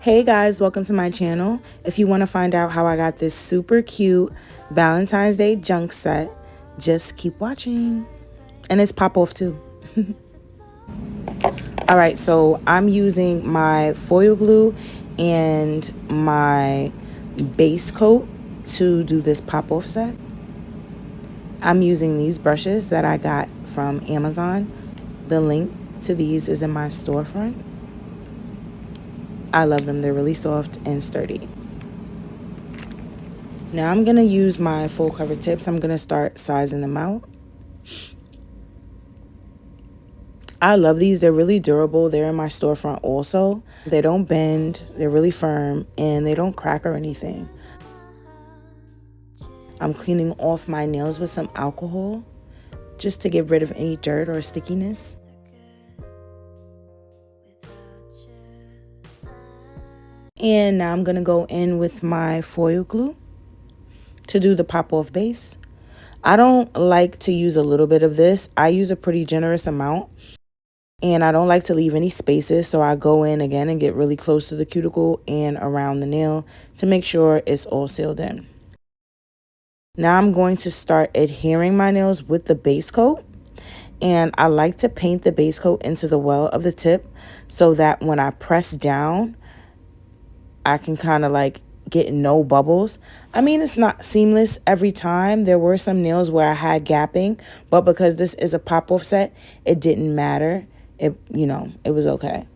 Hey guys, welcome to my channel. If you want to find out how I got this super cute Valentine's Day junk set, just keep watching. And it's pop off too. All right, so I'm using my foil glue and my base coat to do this pop off set. I'm using these brushes that I got from Amazon. The link to these is in my storefront. I love them. They're really soft and sturdy. Now I'm going to use my full cover tips. I'm going to start sizing them out. I love these. They're really durable. They're in my storefront also. They don't bend. They're really firm and they don't crack or anything. I'm cleaning off my nails with some alcohol just to get rid of any dirt or stickiness. And now I'm going to go in with my foil glue to do the pop off base. I don't like to use a little bit of this. I use a pretty generous amount. And I don't like to leave any spaces, so I go in again and get really close to the cuticle and around the nail to make sure it's all sealed in. Now I'm going to start adhering my nails with the base coat. And I like to paint the base coat into the well of the tip so that when I press down, I can kind of like get no bubbles. I mean, it's not seamless every time. There were some nails where I had gapping, but because this is a pop-off set, it didn't matter. It was okay.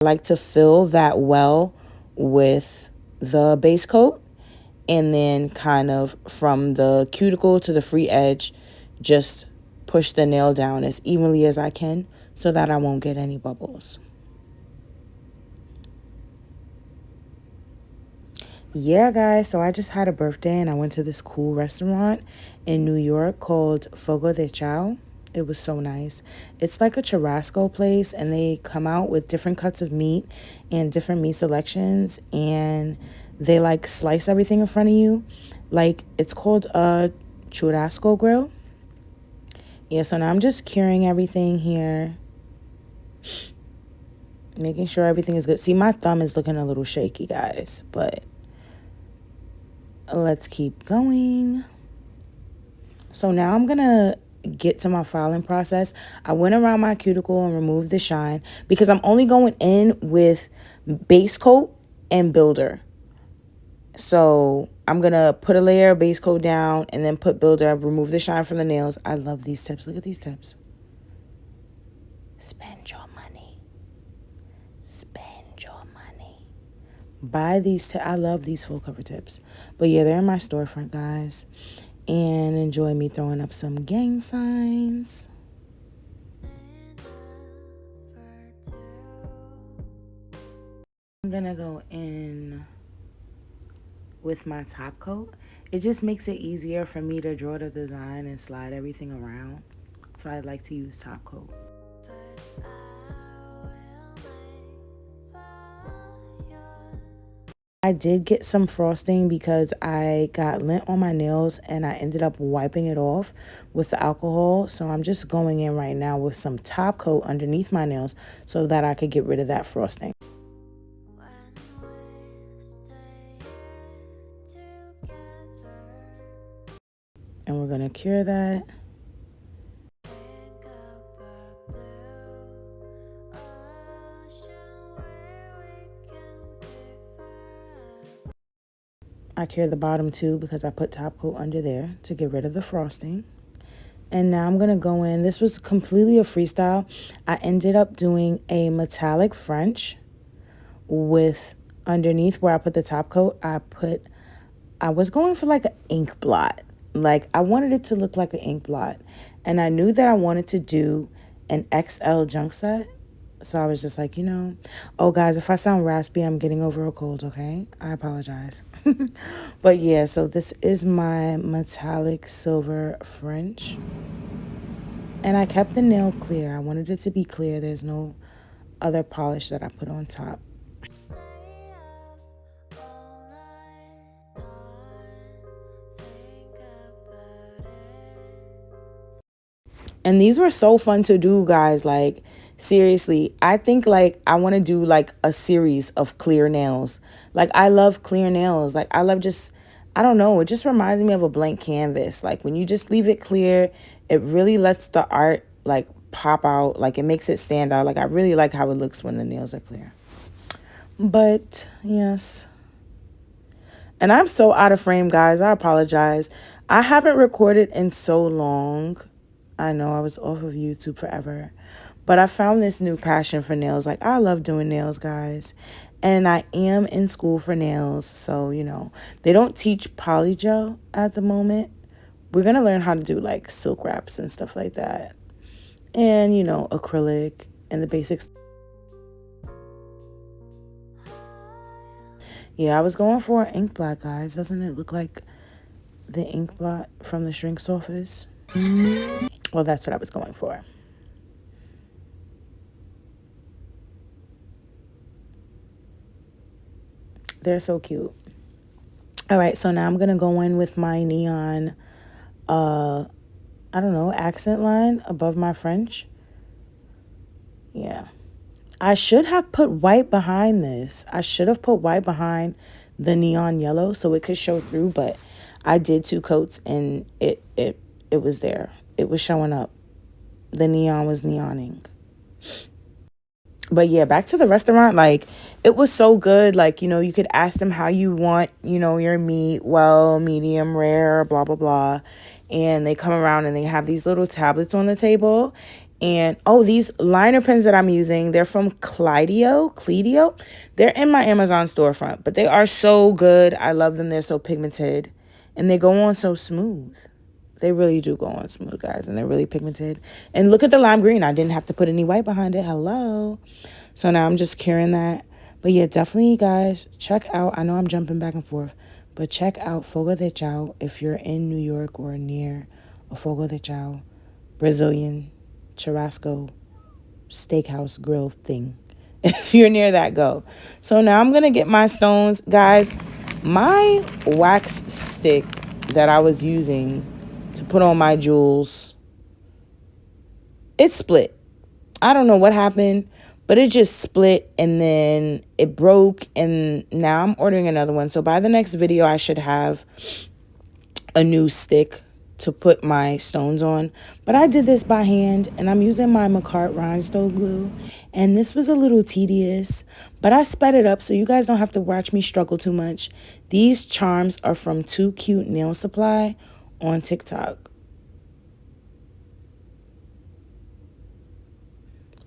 I like to fill that well with the base coat and then kind of from the cuticle to the free edge, just push the nail down as evenly as I can so that I won't get any bubbles. Yeah, guys, so I just had a birthday and I went to this cool restaurant in New York called Fogo de Chao. It was so nice. It's like a churrasco place and they come out with different cuts of meat and different meat selections and they like slice everything in front of you. Like it's called a churrasco grill. Yeah, so now I'm just curing everything here. Making sure everything is good. See, my thumb is looking a little shaky, guys, but let's keep going. So now I'm gonna get to my filing process. I went around my cuticle and removed the shine because I'm only going in with base coat and builder. So I'm gonna put a layer of base coat down and then put builder, remove the shine from the nails. I love these tips. Look at these tips. Spend your money. Spend your money. Buy these tips. I love these full cover tips. But yeah, they're in my storefront, guys. And enjoy me throwing up some gang signs. I'm gonna go in with my top coat. It just makes it easier for me to draw the design and slide everything around. So I like to use top coat. I did get some frosting because I got lint on my nails and I ended up wiping it off with the alcohol. So I'm just going in right now with some top coat underneath my nails so that I could get rid of that frosting. And we're going to cure that. I cure the bottom too because I put top coat under there to get rid of the frosting. And now I'm going to go in. This was completely a freestyle. I ended up doing a metallic French with underneath where I put the top coat. I was going for like an ink blot. Like I wanted it to look like an ink blot. And I knew that I wanted to do an XL junk set. So I was just like, oh, guys, if I sound raspy, I'm getting over a cold, okay? I apologize. But yeah, so this is my metallic silver French. And I kept the nail clear. I wanted it to be clear. There's no other polish that I put on top. And these were so fun to do, guys. Like, Seriously, I think like I want to do like a series of clear nails. Like I love clear nails. Like I love just, I don't know, it just reminds me of a blank canvas. Like when you just leave it clear, it really lets the art like pop out. Like it makes it stand out. Like I really like how it looks when the nails are clear. But yes. And I'm so out of frame, guys. I apologize. I haven't recorded in so long. I know I was off of YouTube forever. But I found this new passion for nails. Like, I love doing nails, guys. And I am in school for nails. So, you know, they don't teach polygel at the moment. We're going to learn how to do, like, silk wraps and stuff like that. And, you know, acrylic and the basics. Yeah, I was going for an ink blot, guys. Doesn't it look like the ink blot from the shrink's office? Well, that's what I was going for. They're so cute. All right, so now I'm going to go in with my neon, I don't know, accent line above my French. Yeah. I should have put white behind this. I should have put white behind the neon yellow so it could show through, but I did 2 coats and it was there. It was showing up. The neon was neoning. But yeah, back to the restaurant. Like, it was so good. Like, you know, you could ask them how you want, you know, your meat, well, medium, rare, blah, blah, blah. And they come around and they have these little tablets on the table. And, oh, these liner pens that I'm using, they're from Cledio. They're in my Amazon storefront, but they are so good. I love them. They're so pigmented. And they go on so smooth. They really do go on smooth, guys, and they're really pigmented. And look at the lime green. I didn't have to put any white behind it. Hello. So now I'm just curing that. But yeah, definitely, guys, check out. I know I'm jumping back and forth, but check out Fogo de Chao if you're in New York or near a Fogo de Chao Brazilian churrasco steakhouse grill thing. If you're near that, go. So now I'm going to get my stones. Guys, my wax stick that I was using to put on my jewels, it split. I don't know what happened, but it just split and then it broke, and now I'm ordering another one. So by the next video, I should have a new stick to put my stones on. But I did this by hand, and I'm using my McCart rhinestone glue, and this was a little tedious, but I sped it up so you guys don't have to watch me struggle too much. These charms are from Too Cute Nail Supply on TikTok.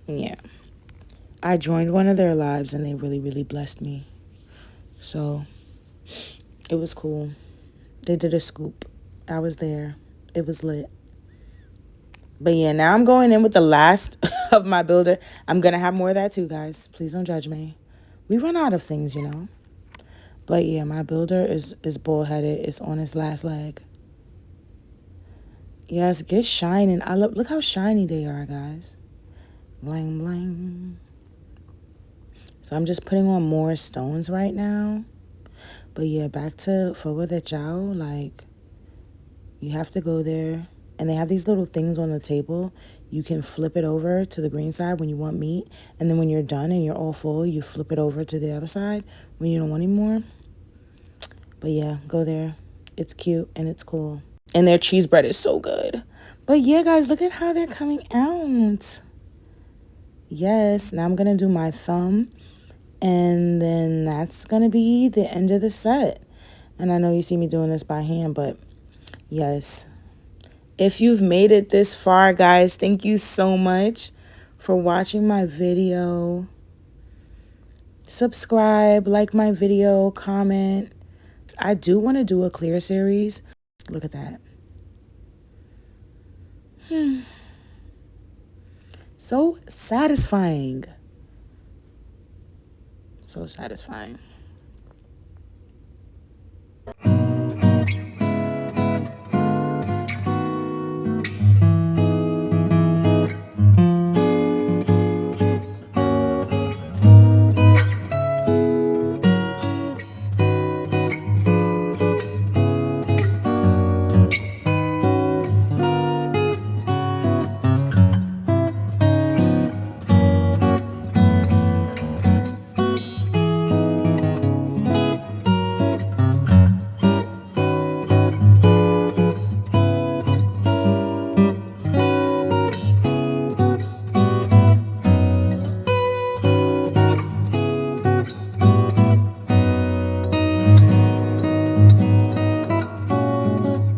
Yeah, I joined one of their lives and they really, really blessed me. So it was cool. They did a scoop. I was there. It was lit. But yeah, now I'm going in with the last of my builder. I'm going to have more of that too, guys. Please don't judge me. We run out of things, you know. But yeah, my builder is bullheaded. It's on its last leg. Yes, get shining. Look how shiny they are, guys. Bling, bling. So I'm just putting on more stones right now. But yeah, back to Fogo de Chao. Like, you have to go there. And they have these little things on the table. You can flip it over to the green side when you want meat. And then when you're done and you're all full, you flip it over to the other side when you don't want any more. But yeah, go there. It's cute and it's cool. And their cheese bread is so good. But yeah, guys, look at how they're coming out. Yes, now I'm going to do my thumb. And then that's going to be the end of the set. And I know you see me doing this by hand, but yes. If you've made it this far, guys, thank you so much for watching my video. Subscribe, like my video, comment. I do want to do a clear series. Look at that. So satisfying. So satisfying.